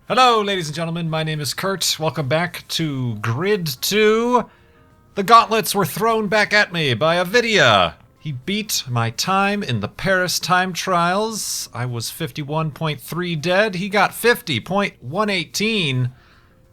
Hello, ladies and gentlemen, my name is Kurt. Welcome back to Grid 2. The gauntlets were thrown back at me by Avidya. He beat my time in the Paris time trials. I was 51.3 dead. He got 50.118.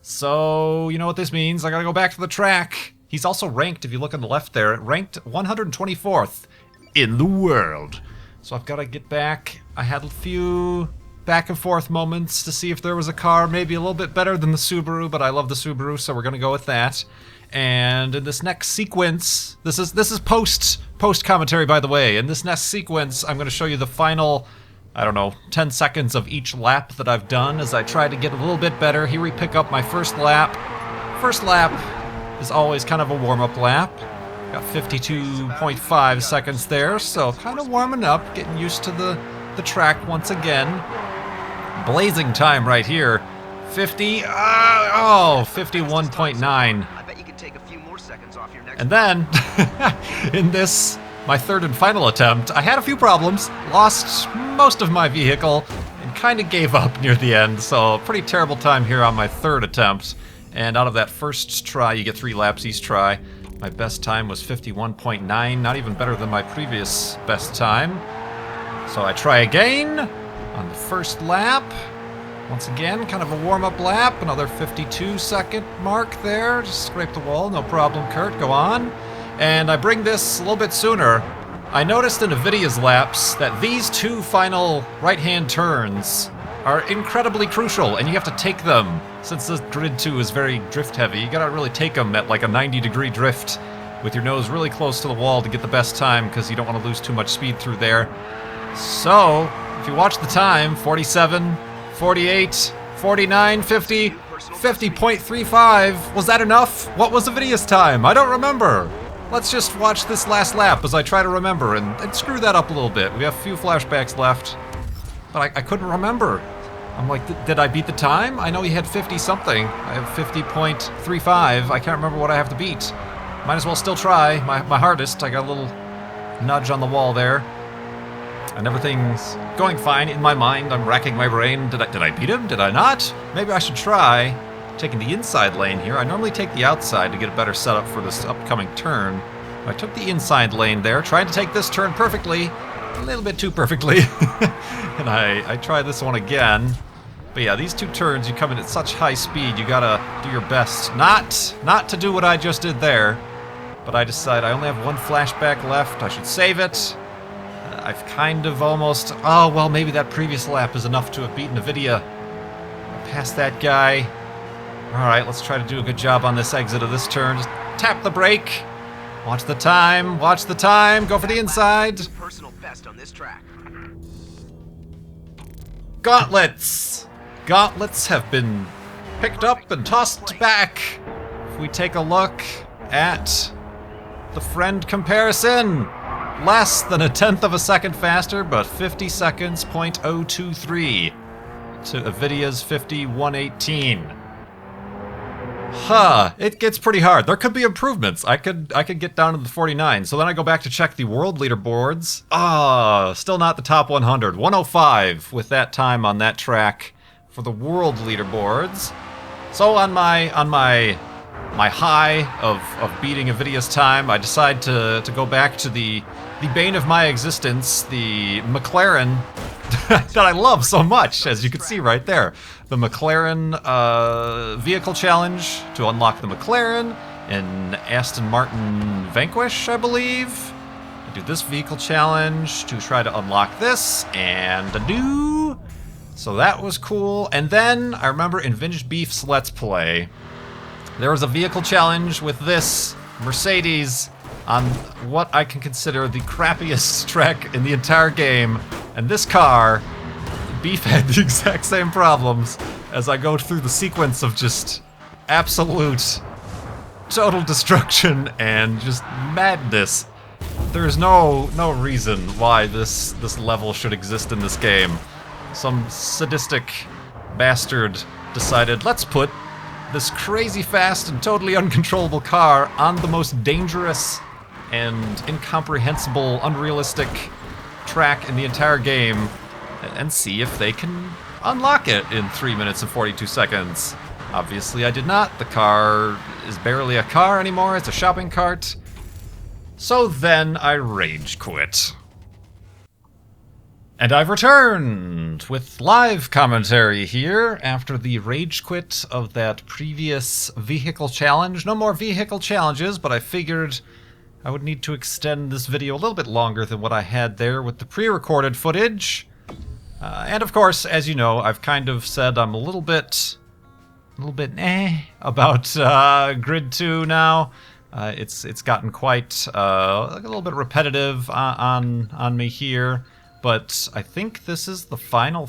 So, you know what this means. I gotta go back to the track. He's also ranked, if you look on the left there, ranked 124th in the world. So I've got to get back. I had a few back and forth moments to see if there was a car maybe a little bit better than the Subaru, but I love the Subaru, so we're going to go with that. And in this next sequence, this is post commentary, by the way. In this next sequence, I'm going to show you the final, I don't know, 10 seconds of each lap that I've done as I try to get a little bit better. Here we pick up my first lap. First lap is always kind of a warm-up lap. Got 52.5 seconds there, so kind of warming up, getting used to the track once again. Blazing time right here. 51.9. I bet you can take a few more seconds off your next. And then, in this, my third and final attempt, I had a few problems, lost most of my vehicle, and kind of gave up near the end, so pretty terrible time here on my third attempt. And out of that first try, you get 3 laps each try. My best time was 51.9, not even better than my previous best time. So I try again on the first lap. Once again, kind of a warm-up lap, another 52-second mark there. Just scrape the wall, no problem, Kurt, go on. And I bring this a little bit sooner. I noticed in Avidya's laps that these 2 final right-hand turns are incredibly crucial, and you have to take them. Since this Grid 2 is very drift-heavy, you gotta really take them at like a 90-degree drift with your nose really close to the wall to get the best time, because you don't want to lose too much speed through there. So, if you watch the time, 47, 48, 49, 50, 50.35. Was that enough? What was Avidya's time? I don't remember. Let's just watch this last lap as I try to remember and screw that up a little bit. We have a few flashbacks left, but I couldn't remember. I'm like, did I beat the time? I know he had 50-something. I have 50.35. I can't remember what I have to beat. Might as well still try my hardest. I got a little nudge on the wall there. And everything's going fine in my mind. I'm racking my brain. Did I beat him? Did I not? Maybe I should try taking the inside lane here. I normally take the outside to get a better setup for this upcoming turn. I took the inside lane there, trying to take this turn perfectly. A little bit too perfectly. And I try this one again. But yeah, these 2 turns, you come in at such high speed, you gotta do your best not to do what I just did there. But I decide I only have 1 flashback left. I should save it. I've kind of almost... Oh, well, maybe that previous lap is enough to have beaten Avidya. Past that guy. Alright, let's try to do a good job on this exit of this turn. Just tap the brake. Watch the time. Watch the time. Go for the inside. Personal best on this track. Gauntlets. Gauntlets have been picked up and tossed back. If we take a look at the friend comparison, less than 1/10 of a second faster, but 50 seconds, 0.023 to Avidya's 51.18. It gets pretty hard. There could be improvements. I could get down to the 49. So then I go back to check the world leaderboards. Still not the top 100. 105 with that time on that track for the world leaderboards. So on my high of beating Avidya's time, I decide to go back to the bane of my existence, the McLaren that I love so much, as you can see right there. The McLaren vehicle challenge to unlock the McLaren in Aston Martin Vanquish, I believe. I do this vehicle challenge to try to unlock this, and a do. So that was cool. And then I remember in Vintage Beef's Let's Play, there was a vehicle challenge with this Mercedes on what I can consider the crappiest track in the entire game. And this car, Beef had the exact same problems as I go through the sequence of just absolute total destruction and just madness. There's no reason why this level should exist in this game. Some sadistic bastard decided, let's put this crazy fast and totally uncontrollable car on the most dangerous and incomprehensible, unrealistic track in the entire game and see if they can unlock it in 3 minutes and 42 seconds. Obviously, I did not. The car is barely a car anymore. It's a shopping cart. So then I rage quit. And I've returned with live commentary here after the rage quit of that previous vehicle challenge. No more vehicle challenges, but I figured I would need to extend this video a little bit longer than what I had there with the pre-recorded footage. And of course, as you know, I've kind of said I'm a little bit about Grid 2 now. It's gotten quite a little bit repetitive on me here. But I think this is the final?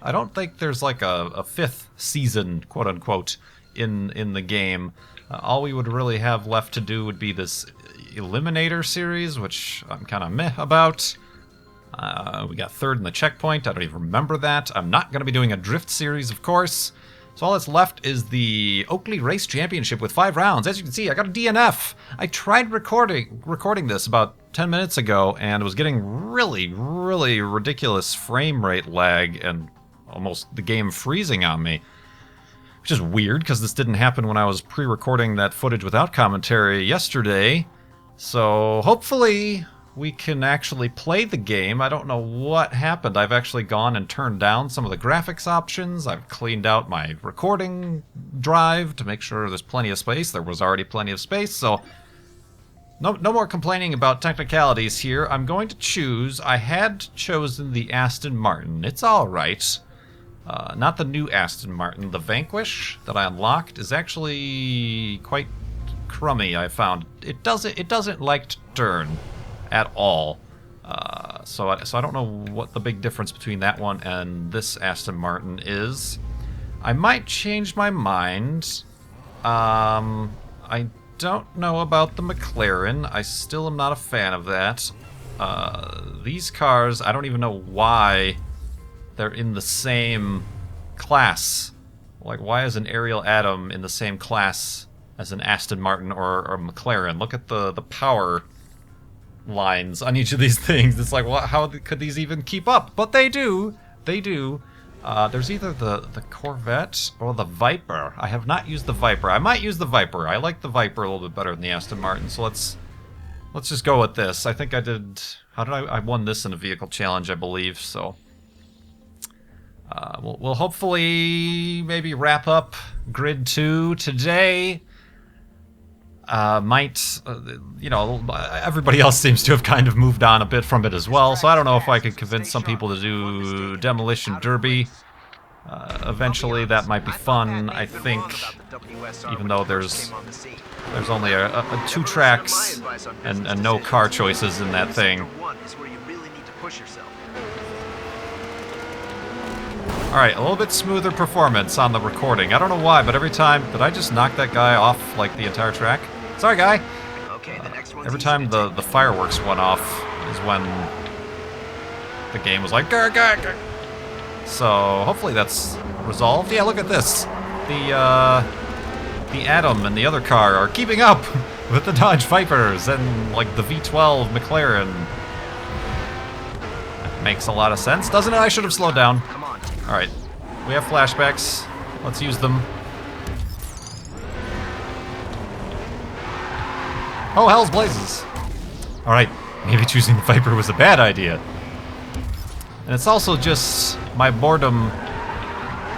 I don't think there's like a fifth season, quote-unquote, in the game. All we would really have left to do would be this Eliminator series, which I'm kind of meh about. We got third in the checkpoint. I don't even remember that. I'm not going to be doing a drift series, of course. So all that's left is the Oakley Race Championship with 5 rounds. As you can see, I got a DNF. I tried recording this about 10 minutes ago and was getting really ridiculous frame rate lag and almost the game freezing on me. Which is weird because this didn't happen when I was pre-recording that footage without commentary yesterday. So hopefully we can actually play the game. I don't know what happened. I've actually gone and turned down some of the graphics options. I've cleaned out my recording drive to make sure there's plenty of space. There was already plenty of space, so no more complaining about technicalities here. I'm going to choose... I had chosen the Aston Martin. It's alright. Not the new Aston Martin. The Vanquish that I unlocked is actually quite crummy, I found. It doesn't like to turn at all. So I don't know what the big difference between that one and this Aston Martin is. I might change my mind. I don't know about the McLaren. I still am not a fan of that. These cars, I don't even know why they're in the same class. Like, why is an Ariel Atom in the same class as an Aston Martin or a McLaren? Look at the power lines on each of these things. It's like, well, how could these even keep up? But they do. They do. There's either the Corvette or the Viper. I have not used the Viper. I might use the Viper. I like the Viper a little bit better than the Aston Martin, so let's just go with this. I think I did... How did I won this in a vehicle challenge, I believe, so... We'll hopefully maybe wrap up Grid 2 today. You know, everybody else seems to have kind of moved on a bit from it as well, so I don't know if I could convince some people to do Demolition Derby. Eventually, that might be fun, I think, even though there's only two tracks and no car choices in that thing. Alright, a little bit smoother performance on the recording. I don't know why, but every time... Did I just knock that guy off, like, the entire track? Sorry, guy! Every time the fireworks went off is when the game was like... Grr, grr, grr. So, hopefully that's resolved. Yeah, look at this. The Atom and the other car are keeping up with the Dodge Vipers and, like, the V12 McLaren. That makes a lot of sense, doesn't it? I should have slowed down. Alright, we have flashbacks. Let's use them. Oh, hell's blazes. Alright, maybe choosing the Viper was a bad idea. And it's also just my boredom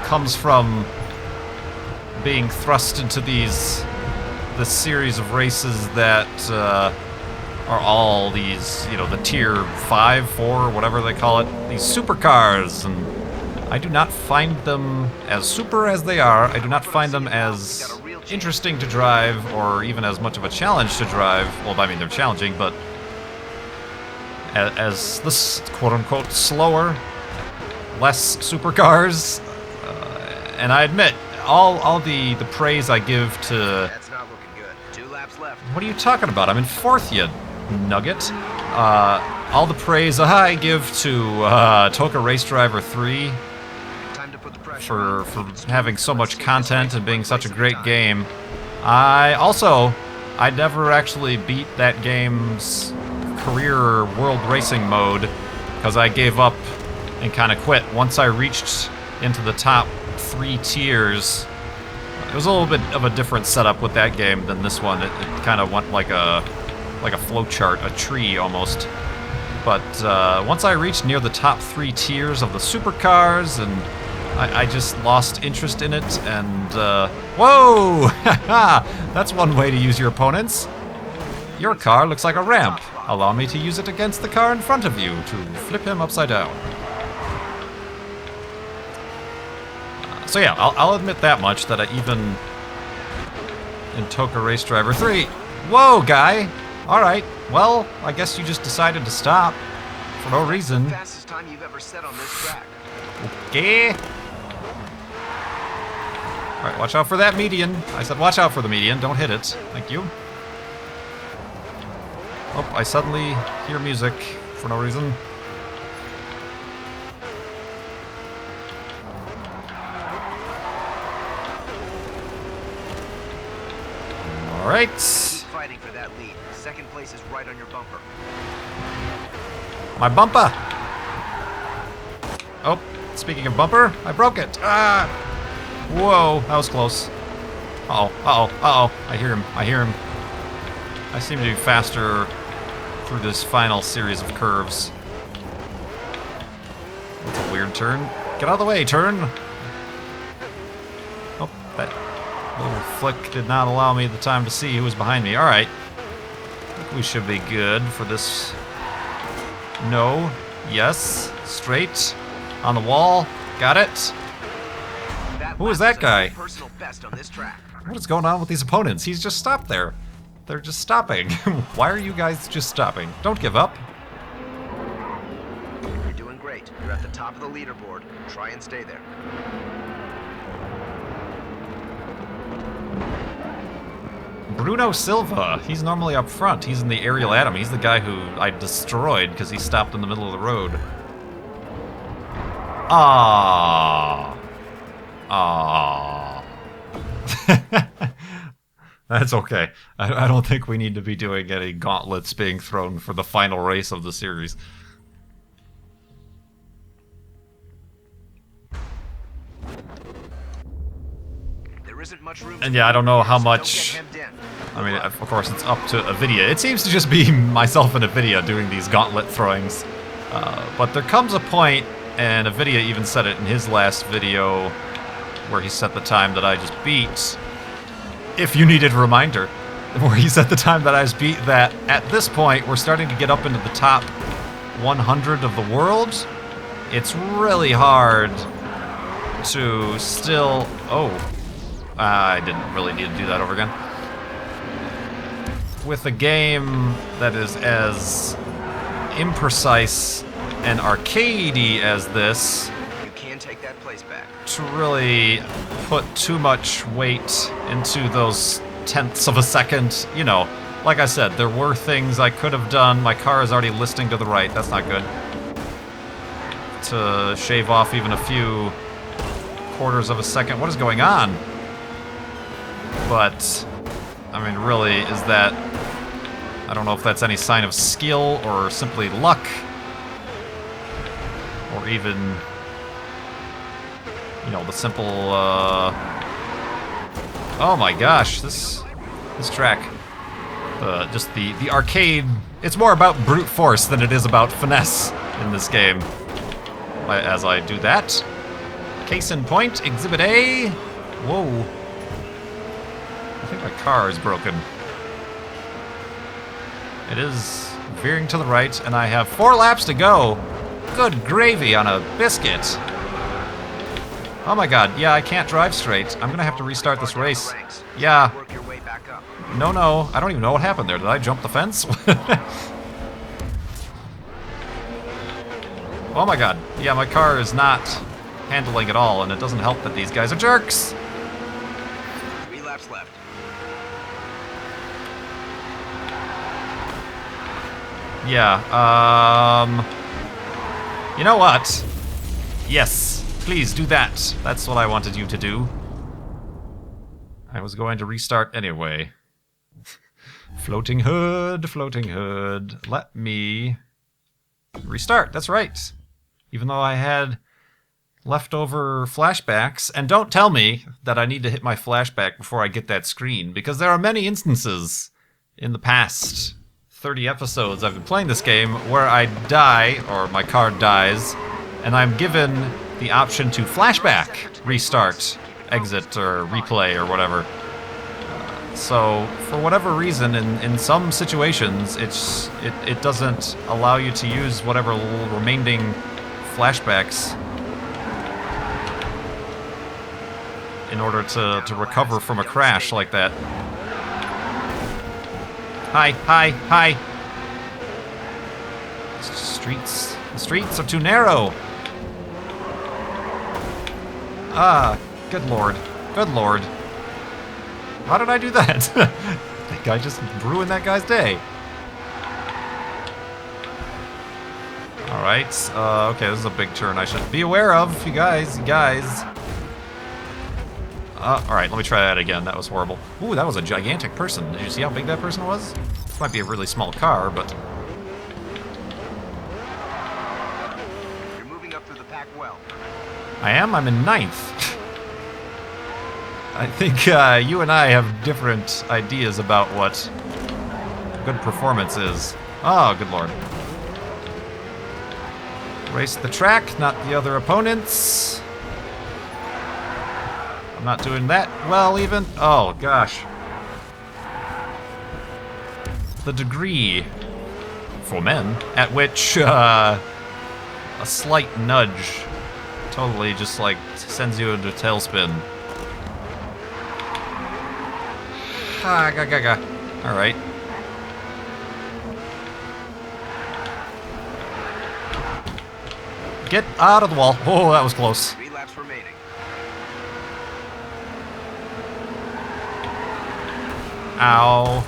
comes from being thrust into this series of races that are all these, you know, the tier 5, 4, whatever they call it, these supercars, and I do not find them as super as they are. I do not find them as interesting to drive or even as much of a challenge to drive. Well, I mean, they're challenging, but as this quote-unquote slower, less supercars. And I admit, all the praise I give to... That's not looking good. 2 laps left. What are you talking about? I'm in 4th, you nugget. All the praise I give to Toka Race Driver 3 for having so much content and being such a great game. I never actually beat that game's career world racing mode because I gave up and kind of quit. Once I reached into the top 3 tiers. It was a little bit of a different setup with that game than this one. It kind of went like a flowchart, a tree almost. But once I reached near the top 3 tiers of the supercars, and I just lost interest in it, and whoa! That's one way to use your opponents. Your car looks like a ramp. Allow me to use it against the car in front of you to flip him upside down. So yeah, I'll admit that much, that I even in Toka Race Driver 3... Whoa, guy! Alright, well, I guess you just decided to stop. For no reason. Fastest time you've ever set on this track. Okay. Alright, watch out for that median. I said watch out for the median, don't hit it. Thank you. Oh, I suddenly hear music for no reason. Alright. Keep fighting for that lead. Second place is right on your bumper. My bumper! Oh, speaking of bumper, I broke it. Ah! Whoa, that was close. Uh-oh, uh-oh, uh-oh. I hear him, I hear him. I seem to be faster through this final series of curves. That's a weird turn. Get out of the way, turn! Oh, that little flick did not allow me the time to see who was behind me. Alright. I think we should be good for this. No. Yes. Straight. On the wall. Got it. Who is that guy? Personal best on this track. What is going on with these opponents? He's just stopped there. They're just stopping. Why are you guys just stopping? Don't give up. You're doing great. You're at the top of the leaderboard. Try and stay there. Bruno Silva. He's normally up front. He's in the aerial atom. He's the guy who I destroyed because he stopped in the middle of the road. Ah. Ah. That's okay. I don't think we need to be doing any gauntlets being thrown for the final race of the series. There isn't much room. And yeah, I don't know how much... I mean, of course, it's up to Avidya. It seems to just be myself and Avidya doing these gauntlet throwings. But there comes a point, and Avidya even said it in his last video, where he set the time that I just beat. If you needed a reminder, where he set the time that I just beat, that at this point, we're starting to get up into the top 100 of the world. It's really hard to still... Oh, I didn't really need to do that over again. With a game that is as imprecise and arcadey as this, You can take that place back. to really put too much weight into those tenths of a second, you know, like I said, there were things I could have done. My car is already listing to the right. That's not good. To shave off even a few quarters of a second. What is going on? But, I mean, really, is that... I don't know if that's any sign of skill or simply luck. Or even... You know, the simple, Oh my gosh, this track. Just the arcade... It's more about brute force than it is about finesse in this game. As I do that. Case in point, Exhibit A. Whoa. I think my car is broken. It is veering to the right, and I have 4 laps to go. Good gravy on a biscuit. Oh my god, yeah, I can't drive straight. I'm gonna have to restart this race. Yeah. Work your way back up. No, I don't even know what happened there. Did I jump the fence? Oh my god. Yeah, my car is not handling at all, and it doesn't help that these guys are jerks. 3 laps left. Yeah, you know what? Yes, please do that. That's what I wanted you to do. I was going to restart anyway. Floating hood, floating hood. Let me restart, that's right. Even though I had leftover flashbacks. And don't tell me that I need to hit my flashback before I get that screen, because there are many instances in the past 30 episodes I've been playing this game where I die, or my car dies, and I'm given the option to flashback, restart, exit, or replay, or whatever. So, for whatever reason, in some situations, it doesn't allow you to use whatever remaining flashbacks in order to recover from a crash like that. Hi, hi, hi! The streets are too narrow! Ah, good lord. Good lord. How did I do that? I think I just ruined that guy's day. Alright, okay, this is a big turn I should be aware of, you guys. Alright, let me try that again. That was horrible. Ooh, that was a gigantic person. Did you see how big that person was? This might be a really small car, but... You're moving up through the pack well. I am? I'm in 9th. I think you and I have different ideas about what good performance is. Oh, good lord. Race the track, not the other opponents. I'm not doing that well, even. Oh, gosh. The degree, for men, at which a slight nudge totally just, like, sends you into a tailspin. Ah, ga. Alright. Get out of the wall. Oh, that was close. 3 laps remaining. Ow.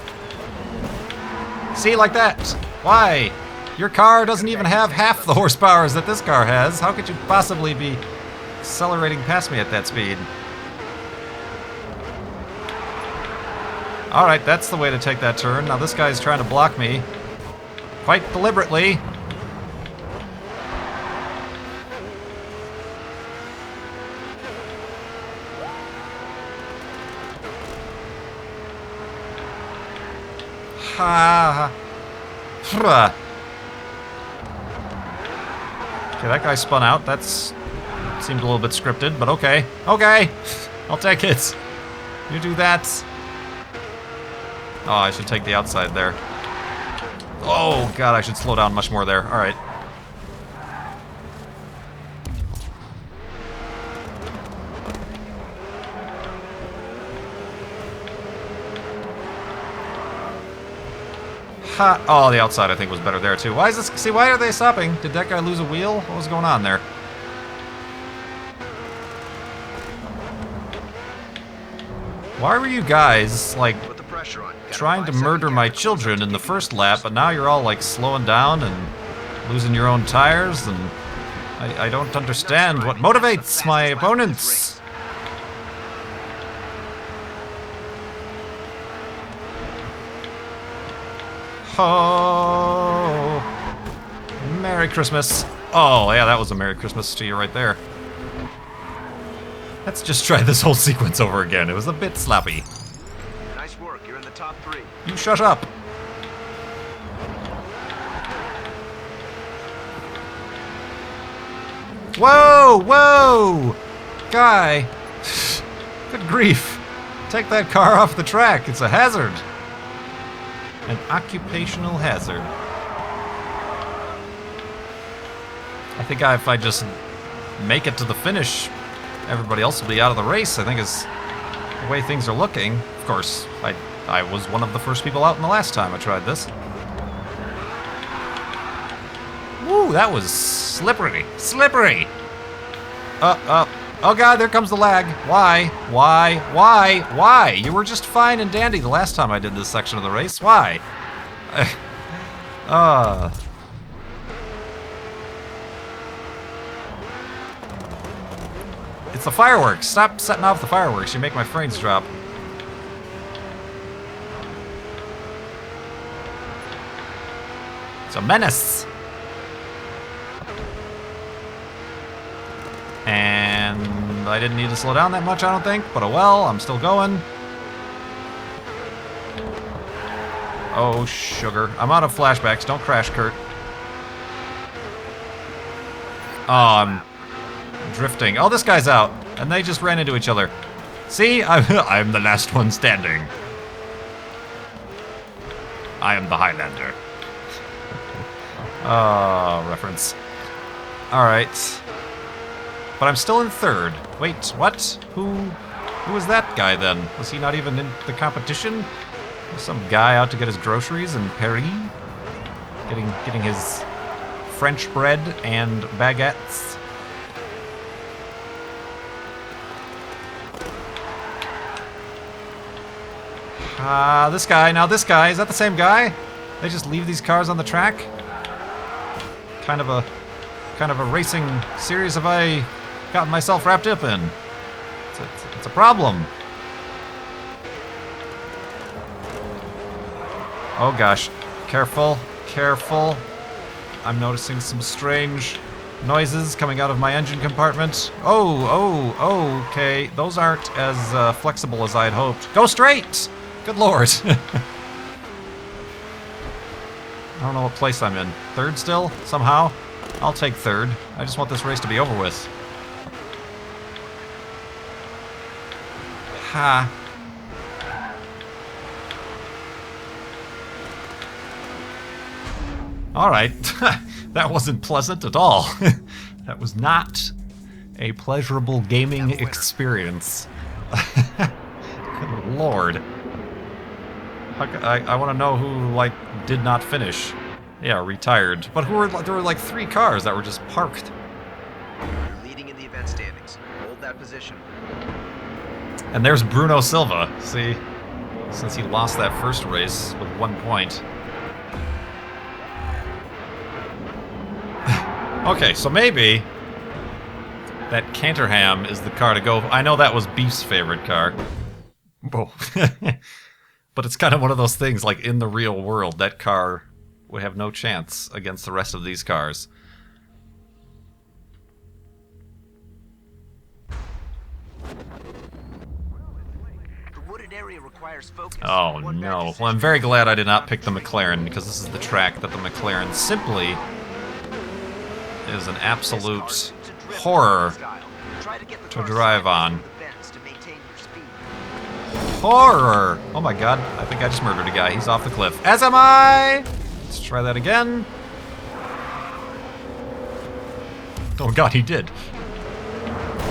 See, like that. Why? Your car doesn't even have half the horsepowers that this car has. How could you possibly be accelerating past me at that speed? Alright, that's the way to take that turn. Now this guy's trying to block me. Quite deliberately. Ha. Okay, that guy spun out. That's seemed a little bit scripted, but okay. Okay. I'll take it. You do that. Oh, I should take the outside there. Oh, God, I should slow down much more there. All right. Ha! Oh, the outside I think was better there too. Why is this? See, why are they stopping? Did that guy lose a wheel? What was going on there? Why were you guys like trying to murder my children in the first lap, but now you're all like slowing down and losing your own tires? And I don't understand what motivates my opponents. Oh, Merry Christmas. Oh, yeah, that was a Merry Christmas to you right there. Let's just try this whole sequence over again. It was a bit sloppy. Nice work. You're in the top 3. You shut up. Whoa, whoa! Guy. Good grief. Take that car off the track. It's a hazard. An occupational hazard. I think if I just make it to the finish, everybody else will be out of the race, I think is the way things are looking. Of course, I was one of the first people out in the last time I tried this. Woo, that was slippery. Slippery! Oh God, there comes the lag. Why? You were just fine and dandy the last time I did this section of the race. Why? It's the fireworks. Stop setting off the fireworks. You make my frames drop. It's a menace. And I didn't need to slow down that much, I don't think, but oh well, I'm still going. Oh, sugar. I'm out of flashbacks. Don't crash, Kurt. Oh, I'm drifting. Oh, this guy's out. And they just ran into each other. See? I'm the last one standing. I am the Highlander. Oh, reference. Alright. But I'm still in third. Wait, what? Who was that guy then? Was he not even in the competition? Was some guy out to get his groceries in Paris? Getting his French bread and baguettes. This guy. Now this guy. Is that the same guy? They just leave these cars on the track? Kind of a racing series have I gotten myself wrapped up in. It's a problem. Oh gosh. Careful. Careful. I'm noticing some strange noises coming out of my engine compartment. Oh, okay. Those aren't as flexible as I'd hoped. Go straight! Good lord. I don't know what place I'm in. Third still? Somehow? I'll take third. I just want this race to be over with. Ha. Alright. That wasn't pleasant at all. That was not a pleasurable gaming experience. Good lord. I want to know who, like, did not finish. Yeah, retired. But there were like 3 cars that were just parked. You're leading in the event standings. Hold that position. And there's Bruno Silva. See? Since he lost that first race with 1 point. Okay, so maybe that Canterham is the car to go. I know that was Beef's favorite car. Whoa. But it's kind of one of those things, like in the real world, that car would have no chance against the rest of these cars. The wooded area requires focus. Oh no. Well, I'm very glad I did not pick the McLaren, because this is the track that the McLaren simply is an absolute horror to drive on. Horror! Oh my god, I think I just murdered a guy. He's off the cliff. As am I! Let's try that again. Oh god, he did.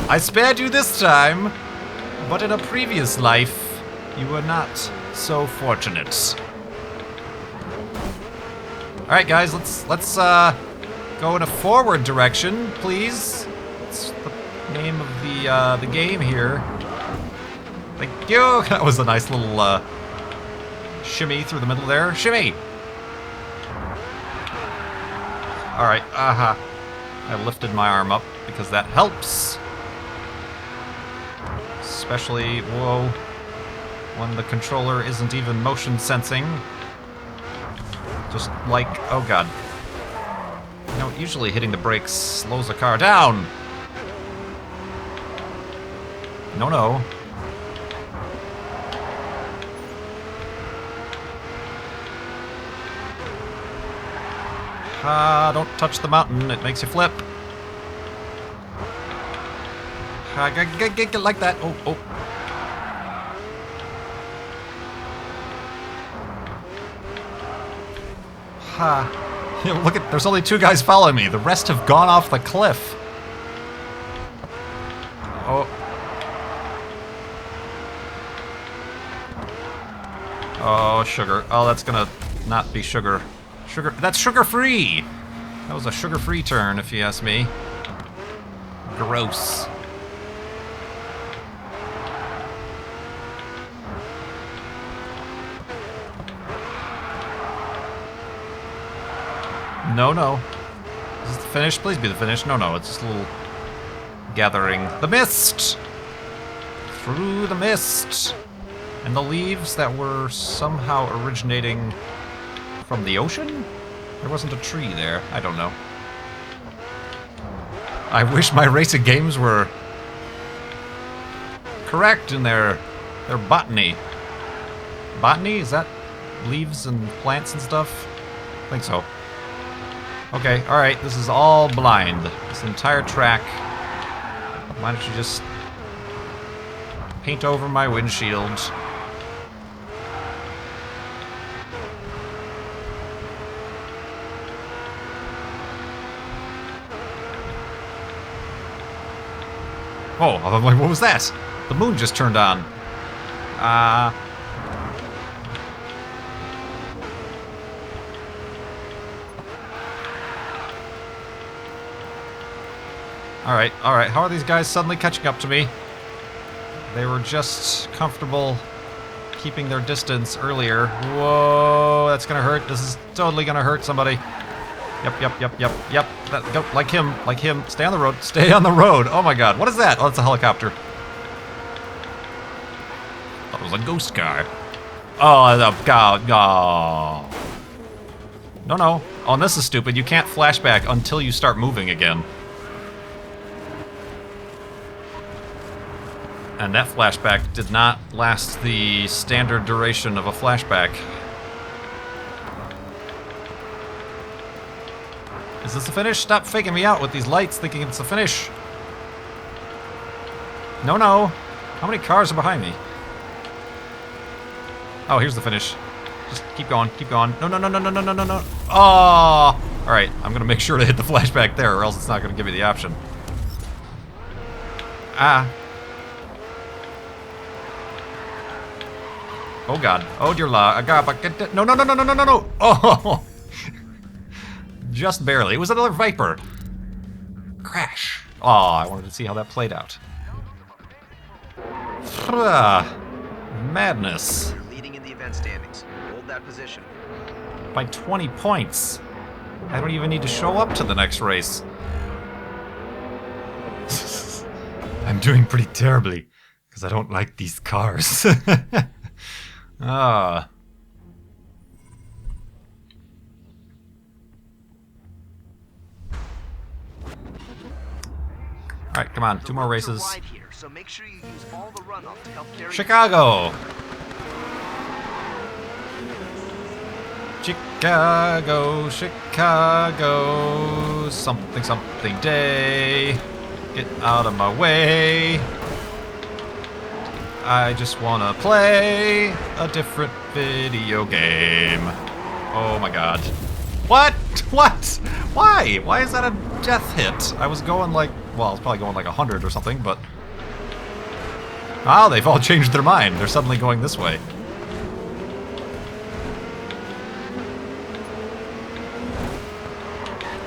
I spared you this time, but in a previous life, you were not so fortunate. Alright guys, let's go in a forward direction, please. That's the name of the game here. Thank you! That was a nice little shimmy through the middle there. Shimmy! Alright, I lifted my arm up because that helps. Especially, whoa, when the controller isn't even motion sensing. Just like, oh god. You know, usually hitting the brakes slows a car down. No. Don't touch the mountain, it makes you flip. Get like that. Oh. Look at, there's only 2 guys following me. The rest have gone off the cliff. Oh, sugar. Oh, that's gonna not be sugar. That's sugar-free! That was a sugar-free turn, if you ask me. Gross. No. Is this the finish? Please be the finish. No, it's just a little gathering. The mist! Through the mist! And the leaves that were somehow originating from the ocean? There wasn't a tree there. I don't know. I wish my racing games were correct in their botany. Botany? Is that leaves and plants and stuff? I think so. Okay, alright, this is all blind. This entire track. Why don't you just paint over my windshield? Oh, I'm like, what was that? The moon just turned on. Alright, alright. How are these guys suddenly catching up to me? They were just comfortable keeping their distance earlier. Whoa, that's gonna hurt. This is totally gonna hurt somebody. Yep. Go, like him. Stay on the road. Stay on the road. Oh my god, what is that? Oh, it's a helicopter. Thought it was a ghost car. Oh, the god. Oh. No. Oh, and this is stupid. You can't flashback until you start moving again. And that flashback did not last the standard duration of a flashback. Is this the finish? Stop faking me out with these lights thinking it's the finish. No. How many cars are behind me? Oh, here's the finish. Just keep going. No. Oh! Alright, I'm gonna make sure to hit the flashback there or else it's not gonna give me the option. Ah. Oh god. Oh dear law. No. Oh! Just barely. It was another Viper. Crash. Oh, I wanted to see how that played out. Madness. You're leading in the event standings. Hold that position. By 20 points. I don't even need to show up to the next race. I'm doing pretty terribly because I don't like these cars. Ah. Alright, come on, 2 more races. Here, so make sure you use all the runoff to help carry Chicago! Chicago, something day. Get out of my way. I just wanna play a different video game. Oh my god. What? Why? Why is that a death hit? I was going like, well, I was probably going like 100 or something, but... Oh, they've all changed their mind. They're suddenly going this way.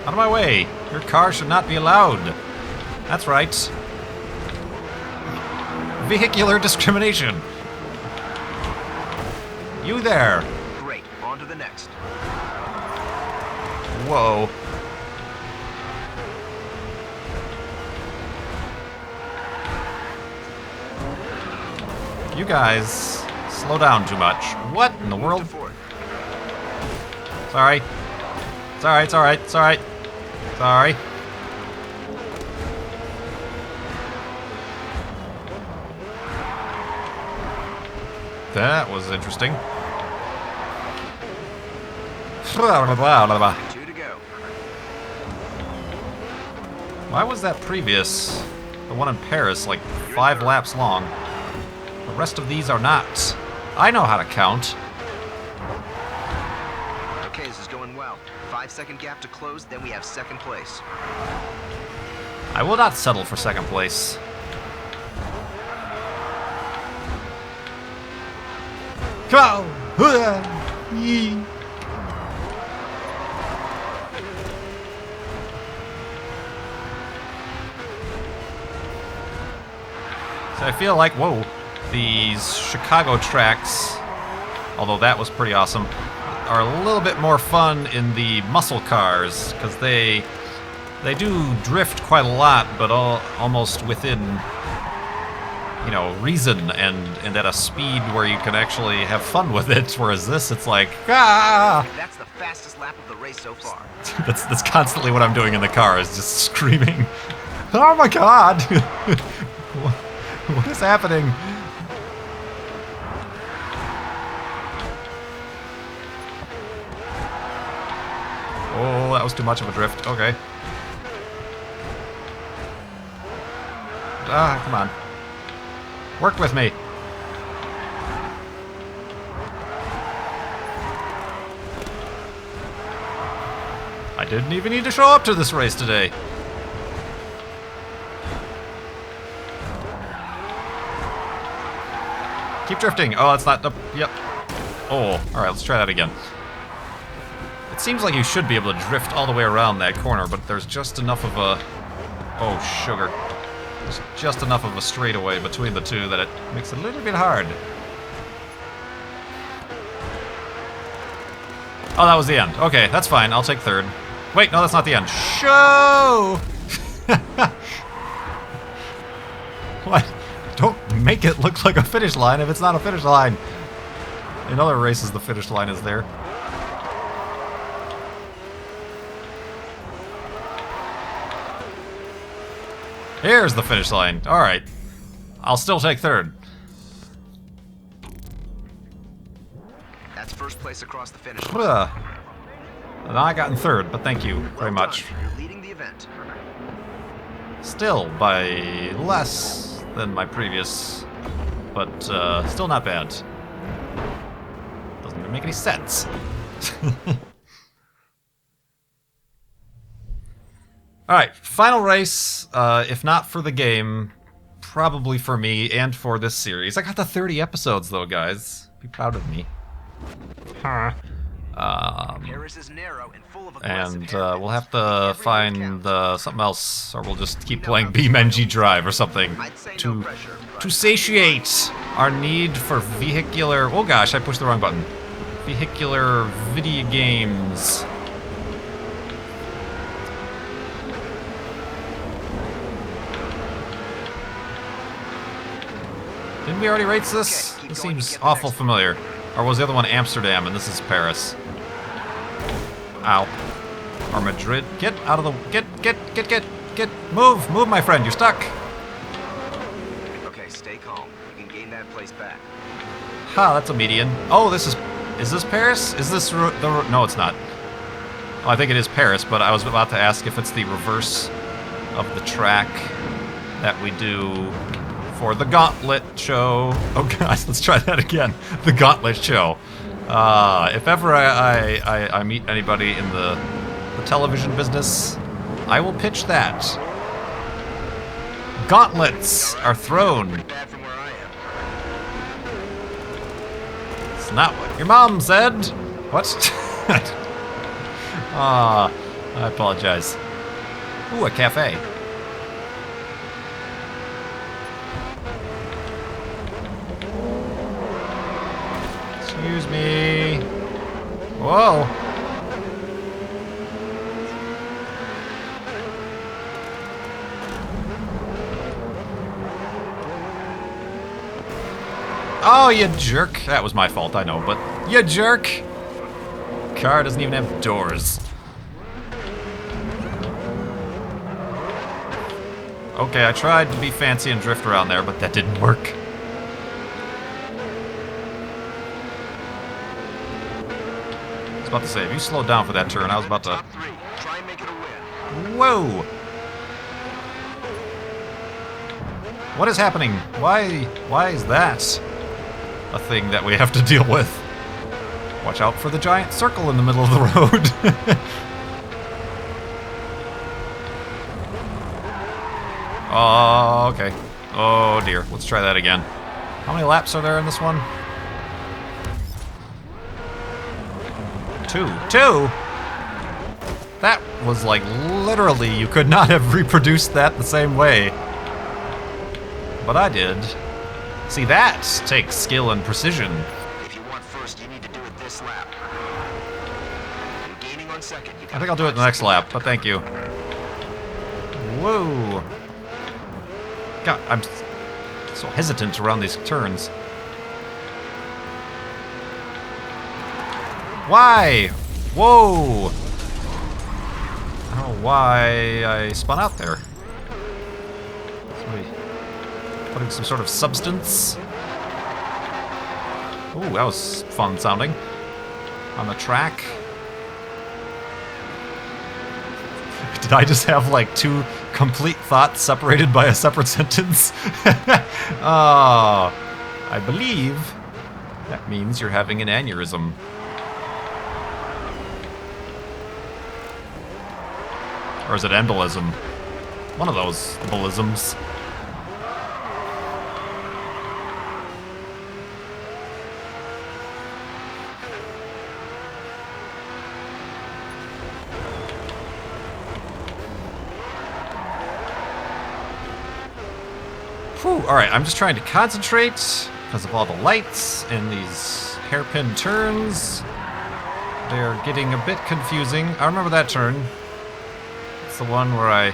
Out of my way. Your car should not be allowed. That's right. Vehicular discrimination. You there. Great. On to the next. Whoa. You guys slow down too much. What in the world? Sorry. It's alright. Sorry. That was interesting. 2 to go. Why was that previous, the one in Paris, like 5 laps long? The rest of these are not. I know how to count. Okay, this is going well. 5-second gap to close, then we have second place. I will not settle for second place. Come on! Yee. So I feel like, whoa, these Chicago tracks, although that was pretty awesome, are a little bit more fun in the muscle cars, because they do drift quite a lot, but almost within, you know, reason and at a speed where you can actually have fun with it, whereas this, it's like, ah! That's the fastest lap of the race so far. That's constantly what I'm doing in the car, is just screaming, oh my god! What is happening? Oh, that was too much of a drift. Okay. Ah, come on. Work with me. I didn't even need to show up to this race today. Keep drifting. Oh, that's not the... Yep. Oh, alright, let's try that again. It seems like you should be able to drift all the way around that corner, but there's just enough of a... Oh, sugar. There's just enough of a straightaway between the two that it makes it a little bit hard. Oh, that was the end. Okay, that's fine. I'll take third. Wait, no, that's not the end. Show! What? Don't make it look like a finish line if it's not a finish line. In other races, the finish line is there. Here's the finish line. Alright. I'll still take third. That's first place across the finish line. And I got in third, but thank you very much. You're leading the event. Still by less than my previous, but still not bad. Doesn't even make any sense. Alright, final race, if not for the game, probably for me and for this series. I got the 30 episodes though, guys. Be proud of me. Huh. Paris is narrow and full of And we'll have to find something else, or we'll just keep playing BeamNG Drive or something to satiate our need for vehicular... Oh gosh, I pushed the wrong button. Vehicular video games. Didn't we already race this? This seems awful familiar. Or was the other one Amsterdam and this is Paris? Ow. Or Madrid. Get out of the... Get. Move, my friend. You're stuck. Okay, stay calm. You can gain that place back. Ha, that's a median. Oh, this is... Is this Paris? Is this the... No, it's not. Oh, I think it is Paris, but I was about to ask if it's the reverse of the track that we do for the Gauntlet show. Oh gosh, let's try that again. The Gauntlet show. If ever I meet anybody in the television business, I will pitch that. Gauntlets are thrown. Bad from where I am. It's not what your mom said. What? I apologize. Ooh, a cafe. Excuse me. Whoa. Oh, you jerk. That was my fault, I know, but you jerk. Car doesn't even have doors. Okay, I tried to be fancy and drift around there, but that didn't work. I was about to say, if you slowed down for that turn, I was about to... Top three. Try and make it a win. Whoa! What is happening? Why is that a thing that we have to deal with? Watch out for the giant circle in the middle of the road. Oh, okay. Oh dear. Let's try that again. How many laps are there in this one? Two. That was like literally, you could not have reproduced that the same way. But I did. See, that takes skill and precision. If you want first, you need to do it this lap. You're gaining on second. I think I'll do it the next lap, but thank you. Whoa. God, I'm so hesitant around these turns. Why? Whoa! I don't know why I spun out there. Somebody putting some sort of substance. Ooh, that was fun sounding. On the track. Did I just have like two complete thoughts separated by a separate sentence? I believe that means you're having an aneurysm. Or is it embolism? One of those embolisms. Whew, alright, I'm just trying to concentrate because of all the lights and these hairpin turns. They're getting a bit confusing. I remember that turn. It's the one where I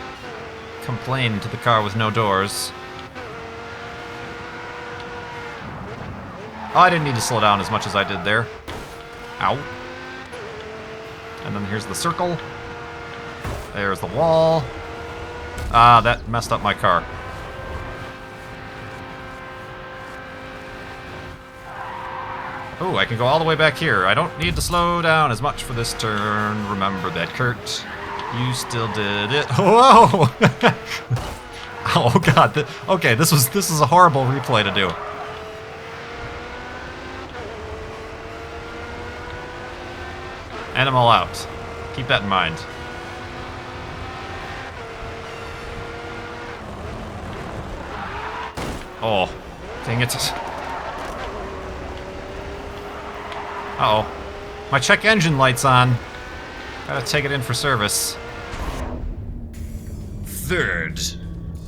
complained to the car with no doors. Oh, I didn't need to slow down as much as I did there. Ow. And then here's the circle. There's the wall. Ah, that messed up my car. Oh, I can go all the way back here. I don't need to slow down as much for this turn. Remember that, Kurt. You still did it. Whoa! Oh god. Okay, this is a horrible replay to do. And I'm all out. Keep that in mind. Oh, dang it. Uh-oh. My check engine light's on. Gotta take it in for service. Third.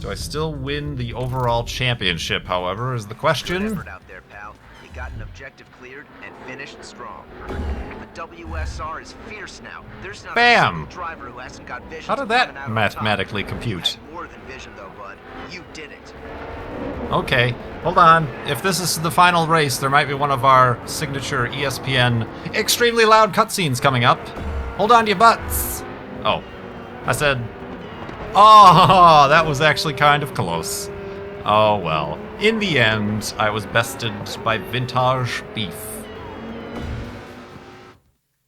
Do I still win the overall championship, however, is the question. Good effort out there, pal. You got an objective cleared and finished strong. The WSR is fierce now. There's not a single driver who hasn't got vision. How did that mathematically compute? You had more than vision though, bud. You did it. Okay, hold on. If this is the final race, there might be one of our signature ESPN extremely loud cutscenes coming up. Hold on to your butts. Oh, I said, oh, that was actually kind of close. Oh well. In the end, I was bested by vintage beef.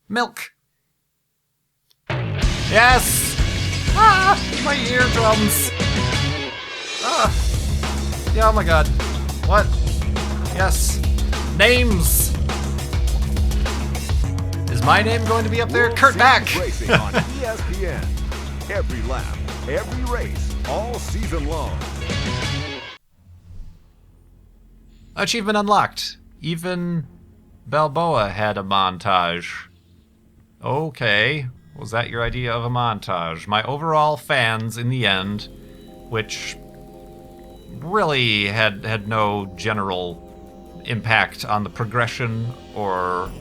Milk. Yes! Ah, my eardrums. Ah. Yeah, oh my god. What? Yes. Names! Is my name going to be up there? Kurt Back! Racing on ESPN. Every lap, every race, all season long. Achievement unlocked. Even Balboa had a montage. Okay. Was that your idea of a montage? My overall fans in the end, which really had no general impact on the progression or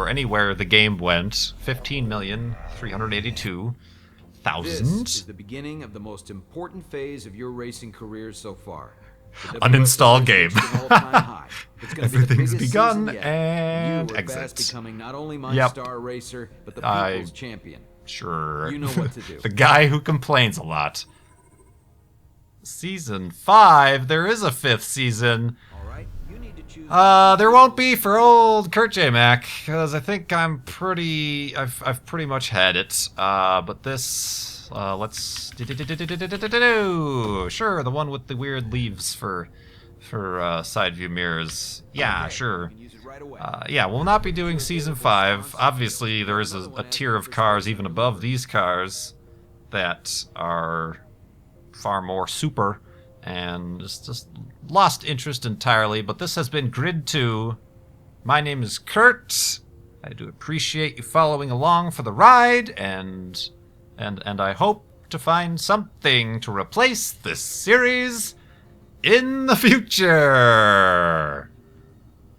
anywhere the game went. 15,382,000. This is the beginning of the most important phase of your racing career so far. Uninstall game. Everything's Everything's begun and you exit. Becoming not only my star racer, but the people's champion. Sure. You know what to do. The guy who complains a lot. Season 5? There is a 5th season. All right, you need to choose. There won't be for old Kurt J. Mac, because I think I've pretty much had it. But this, let's sure, the one with the weird leaves for side view mirrors. Yeah, sure. Yeah, we'll not be doing season 5. Obviously, there is a tier of cars even above these cars that are far more super, and just lost interest entirely. But this has been Grid 2. My name is Kurt. I do appreciate you following along for the ride, and I hope to find something to replace this series in the future.